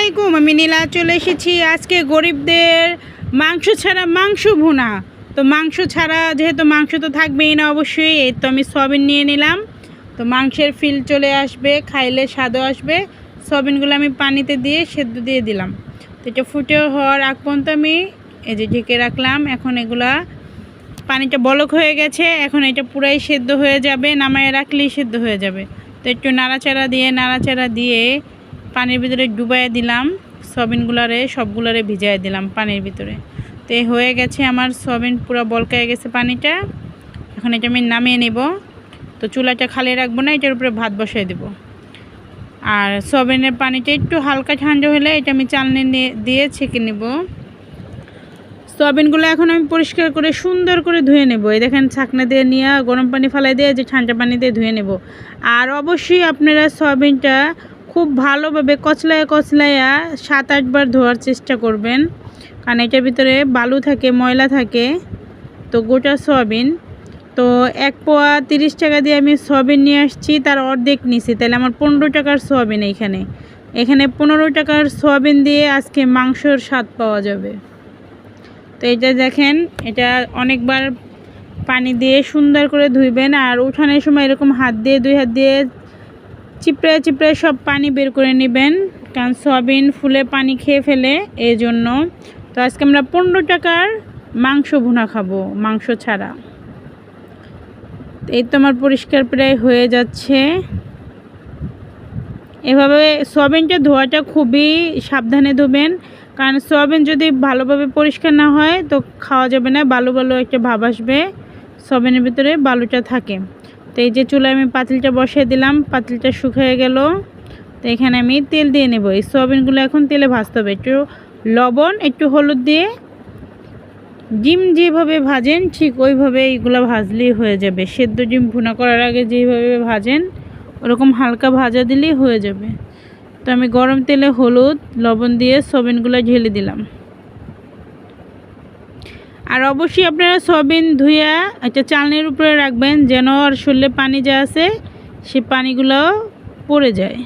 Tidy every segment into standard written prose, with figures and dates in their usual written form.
আলাইকুম, আমি নীলা চলে এসেছি আজকে গরিবদের মাংস ছাড়া মাংস ভুনা। তো মাংস ছাড়া যেহেতু মাংস তো থাকবেই না অবশ্যই, এই তো আমি সয়াবিন নিয়ে নিলাম। তো মাংসের ফিল চলে আসবে, খাইলে স্বাদও আসবে। সয়াবিনগুলো আমি পানিতে দিয়ে সেদ্ধ দিয়ে দিলাম। তো এটা ফুটে হওয়ার আগ পর্যন্ত আমি এই যে ঢেকে রাখলাম। এখন এগুলা পানিটা বলক হয়ে গেছে, এখন এটা পুরাই সেদ্ধ হয়ে যাবে, নামায় রাখলেই সেদ্ধ হয়ে যাবে। তো একটু নাড়াচাড়া দিয়ে পানির ভিতরে ডুবাইয়ে দিলাম, সয়াবিনগুলারে সবগুলারে ভিজাই দিলাম পানির ভিতরে। তো হয়ে গেছে আমার সয়াবিন পুরো বলকায় গেছে পানিটা। এখন এটা আমি নামিয়ে নেব। তো চুলাটা খালি রাখবো না, এটার উপরে ভাত বসাই দেব। আর সয়াবিনের পানিটা একটু হালকা ঠান্ডা হলে এটা আমি চালনি দিয়ে ছেঁকে নেব। সয়াবিনগুলো এখন আমি পরিষ্কার করে সুন্দর করে ধুয়ে নেব। এই দেখেন ছাকনা দিয়ে নিয়ে গরম পানি ফালাই দিয়ে যে ঠান্ডা পানি দিয়ে ধুয়ে নেব। আর অবশ্যই আপনারা সয়াবিনটা খুব ভালোভাবে কচলাইয়া 7-8 বার ধোয়ার চেষ্টা করবেন, কারণ এটার ভিতরে বালু থাকে, ময়লা থাকে। তো গোটা সয়াবিন তো 1 পোয়া 30 টাকা দিয়ে আমি সয়াবিন নিয়ে আসছি, তার অর্ধেক নিছি, তাহলে আমার 15 টাকার সয়াবিন। এখানে 15 টাকার সয়াবিন দিয়ে আজকে মাংসর স্বাদ পাওয়া যাবে। তো এটা দেখেন, এটা অনেকবার পানি দিয়ে সুন্দর করে ধুইবেন। আর উঠানোর সময় এরকম দুই হাত দিয়ে চিপড়ায় সব পানি বের করে নেবেন, কারণ সয়াবিন ফুলে পানি খেয়ে ফেলে, এই জন্য। তো আজকে আমরা 15 টাকার মাংস ভুনা খাবো, মাংস ছাড়া। এই তো আমার পরিষ্কার প্রায় হয়ে যাচ্ছে। এভাবে সয়াবিনটা ধোয়াটা খুবই সাবধানে ধোবেন, কারণ সয়াবিন যদি ভালোভাবে পরিষ্কার না হয় তো খাওয়া যাবে না, বালু একটা ভাব আসবে, সয়াবিনের ভিতরে বালুটা থাকে। তো এই যে চুলায় আমি পাতিলটা বসিয়ে দিলাম, পাতিলটা শুকিয়ে গেল। তো এখানে আমি তেল দিয়ে নেব। এই সয়াবিনগুলো এখন তেলে ভাজতে হবে, একটু লবণ একটু হলুদ দিয়ে। ডিম যেভাবে ভাজেন ঠিক ওইভাবে এইগুলো ভাজলেই হয়ে যাবে। সেদ্ধ ডিম ভুনা করার আগে যেভাবে ভাজেন ওরকম হালকা ভাজা দিলেই হয়ে যাবে। তো আমি গরম তেলে হলুদ লবণ দিয়ে সয়াবিনগুলো ঢেলে দিলাম। আর অবশ্যই আপনারা সয়াবিন ধুইয়া একটা চালনির উপরে রাখবেন, যেন আর শরীরে পানি যা আছে সে পানিগুলো পড়ে যায়।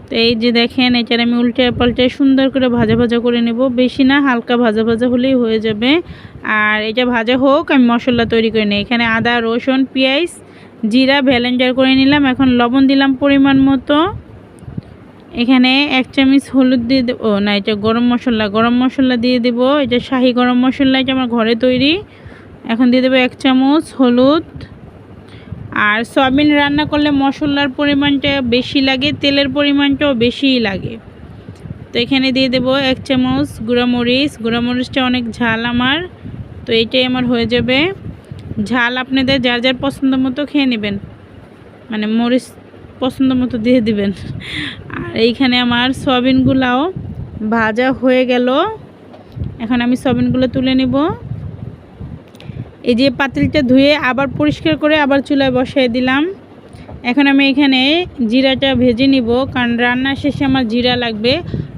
তো এই যে দেখেন, এটার আমি উল্টে পাল্টে সুন্দর করে ভাজা করে নেব, বেশি না, হালকা ভাজা হলেই হয়ে যাবে। আর এটা ভাজা হোক, আমি মশলা তৈরি করে নিই। এখানে আদা রসুন পেঁয়াজ জিরা ব্লেন্ডার করে নিলাম। এখন লবণ দিলাম পরিমাণ মতো। এখানে 1 চামচ হলুদ দিয়ে দেবো, না এটা গরম মশলা দিয়ে দেব। এটা শাহি গরম মশলা, এটা আমার ঘরে তৈরি। এখন দিয়ে দেবো 1 চামচ হলুদ। আর সয়াবিন রান্না করলে মশলার পরিমাণটা বেশি লাগে, তেলের পরিমাণটাও বেশিই লাগে। তো এখানে দিয়ে দেব 1 চামচ গুঁড়ামরিচটা অনেক ঝাল আমার, তো এইটাই আমার হয়ে যাবে। ঝাল আপনাদের যার যার পছন্দ মতো খেয়ে নেবেন, মানে মরিচ পছন্দ মতো দিয়ে দিবেন। আর এইখানে আমার সয়াবিনগুলাও ভাজা হয়ে গেল। এখন আমি সয়াবিনগুলো তুলে নেব। এই যে পাতিলটা ধুয়ে আবার পরিষ্কার করে আবার চুলায় বসাই দিলাম। এখন আমি এখানে জিরাটা ভেজে নিব, কারণ রান্না শেষে আমার জিরা লাগবে।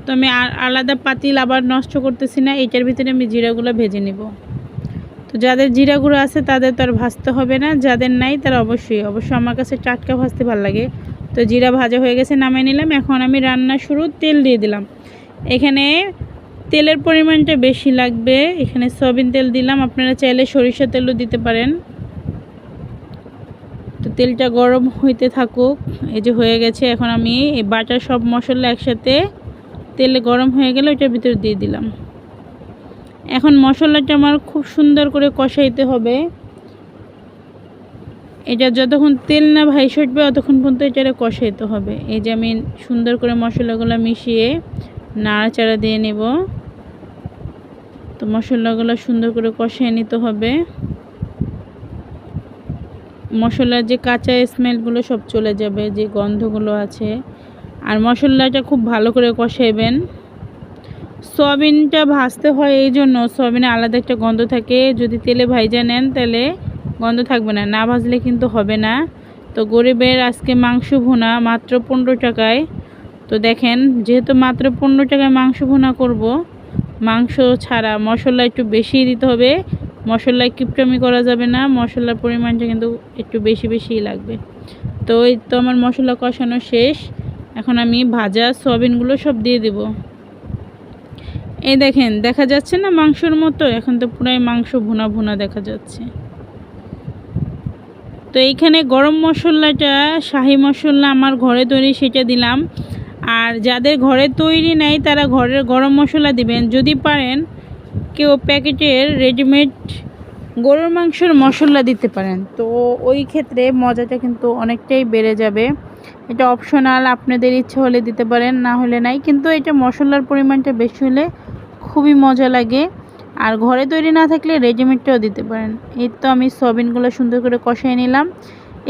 তো আমি আলাদা পাতিল আবার নষ্ট করতেছি না, এটার ভিতরে আমি জিরাগুলো ভেজে নিব। তো যাদের জিরা গুঁড়ো আছে তাদের তো আর ভাজতে হবে না, যাদের নাই তারা অবশ্যই আমার কাছে টাটকা ভাজতে ভালো লাগে। তো জিরা ভাজা হয়ে গেছে, নামিয়ে নিলাম। এখন আমি রান্না শুরু, তেল দিয়ে দিলাম। এখানে তেলের পরিমাণটা বেশি লাগবে, এখানে সয়াবিন তেল দিলাম, আপনারা চাইলে সরিষা তেলও দিতে পারেন। তো তেলটা গরম হইতে থাকুক। এই যে হয়ে গেছে, এখন আমি এই বাটা সব মশলা একসাথে তেলে গরম হয়ে গেলে ওইটার ভিতরে দিয়ে দিলাম। এখন মশলাটা আমার খুব সুন্দর করে কষাইতে হবে। এটা যতক্ষণ তেল না ভাইসে উঠবে ততক্ষণ পর্যন্ত এটা কষাইতে হবে। এই যে আমি সুন্দর করে মশলাগুলো মিশিয়ে নাড়াচাড়া দিয়ে নেব। তো মশলাগুলো সুন্দর করে কষিয়ে নিতে হবে, মশলার যে কাঁচা স্মেলগুলো সব চলে যাবে, যে গন্ধগুলো আছে। আর মশলাটা খুব ভালো করে কষাইবেন। সয়াবিনটা ভাজতে হয় এই জন্য, সয়াবিনে আলাদা একটা গন্ধ থাকে, যদি তেলে ভাইজা নেন তাহলে গন্ধ থাকবে না, না ভাজলে কিন্তু হবে না। তো গরিবের আজকে মাংস ভুনা মাত্র 15 টাকায়। তো দেখেন, যেহেতু মাত্র 15 টাকায় মাংস ভুনা করব, মাংস ছাড়া মশলা একটু বেশি দিতে হবে, মশলায় কিপটামি করা যাবে না, মশলার পরিমাণটা কিন্তু একটু বেশিই লাগবে। তো এই তো আমার মশলা কষানো শেষ। এখন আমি ভাজা সয়াবিনগুলো সব দিয়ে দেব। এই দেখেন, দেখা যাচ্ছে না মাংসর মতো? এখন তো পুরাই মাংস ভুনা ভুনা দেখা যাচ্ছে। তো এইখানে গরম মশলাটা, শাহি মশলা আমার ঘরে তৈরি, সেটা দিলাম। আর যাদের ঘরে তৈরি নাই তারা ঘরের গরম মশলা দিবেন। যদি পারেন কেউ প্যাকেটের রেডিমেড গরুর মাংসের মশলা দিতে পারেন, তো ওই ক্ষেত্রে মজাটা কিন্তু অনেকটাই বেড়ে যাবে। এটা অপশনাল, আপনাদের ইচ্ছে হলে দিতে পারেন, না হলে নাই। কিন্তু এটা মশলার পরিমাণটা বেশি হলে খুবই মজা লাগে। আর ঘরে তৈরি না থাকলে রেডিমেডটাও দিতে পারেন। এই তো আমি সয়াবিনগুলো সুন্দর করে কষাই নিলাম।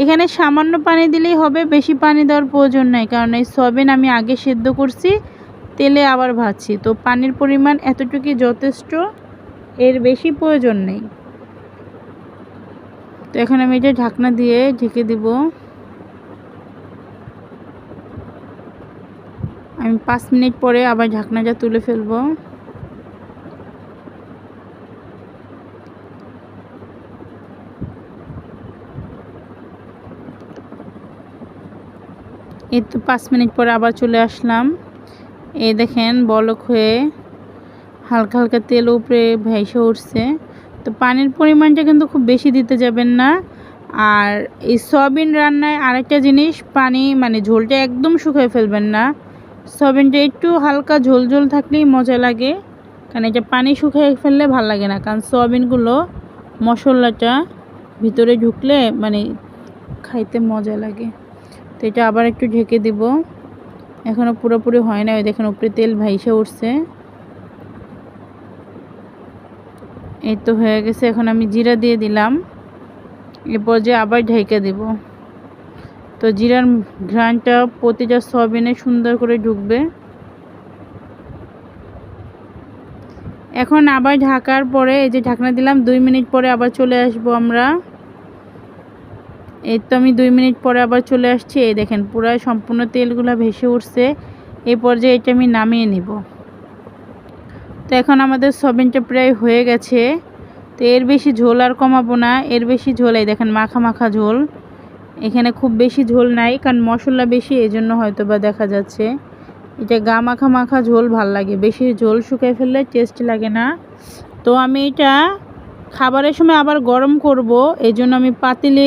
এখানে সামান্য পানি দিলেই হবে, বেশি পানি দেওয়ার প্রয়োজন নাই, কারণ এই সয়াবিন আমি আগে সেদ্ধ করছি, তেলে আবার ভাজছি। তো পানির পরিমাণ এতটুকুই যথেষ্ট, এর বেশি প্রয়োজন নেই। তো এখন আমি এটা ঢাকনা দিয়ে ঢেকে দিব। আমি 5 মিনিট পরে আবার ঢাকনাটা তুলে ফেলবো। এই তো 5 মিনিট পরে আবার চলে আসলাম। এই দেখেন বলক হয়ে হালকা হালকা তেল উপরে ভেসে উঠছে। তো পানির পরিমাণটা কিন্তু খুব বেশি দিতে যাবেন না। আর এই সয়াবিন রান্নায় আরেকটা জিনিস, পানি মানে ঝোলটা একদম শুকিয়ে ফেলবেন না। সয়াবিনটা একটু হালকা ঝোল ঝোল থাকলেই মজা লাগে, কারণ এটা পানি শুকিয়ে ফেললে ভালো লাগে না। কারণ সয়াবিনগুলো মশলাটা ভিতরে ঢুকলে মানে খাইতে মজা লাগে। তো এটা আবার একটু ঢেকে দিব। এখনও পুরোপুরি হয় না, ওই দেখেন উপরে তেল ভাইসে উঠছে। এই তো হয়ে গেছে। এখন আমি জিরা দিয়ে দিলাম। এরপর যে আবার ঢেকে দেব। তো জিরার ঘ্রাণটা প্রতিটা সয়াবিনে সুন্দর করে ঢুকবে। এখন আবার ঢাকার পরে এই যে ঢাকনা দিলাম, 2 মিনিট পরে আবার চলে আসবো আমরা। এই তো আমি 2 মিনিট পরে আবার চলে আসছি। এই দেখেন পুরো সম্পূর্ণ তেলগুলো ভেসে উঠছে। এই পর্যায়ে এটা আমি নামিয়ে নিব। তো এখন আমাদের সয়াবিনটা প্রায় হয়ে গেছে। তো এর বেশি ঝোল আর কমাবো না, এর বেশি ঝোল, এই দেখেন মাখা মাখা ঝোল। এখানে খুব বেশি ঝোল নাই, কারণ মশলা বেশি, এই জন্য হয়তো বা দেখা যাচ্ছে। এটা গা মাখা মাখা ঝোল ভাল লাগে, বেশি ঝোল শুকিয়ে ফেললে টেস্ট লাগে না। তো আমি এটা খাবারের সময় আবার গরম করব, এই জন্য আমি পাতিলে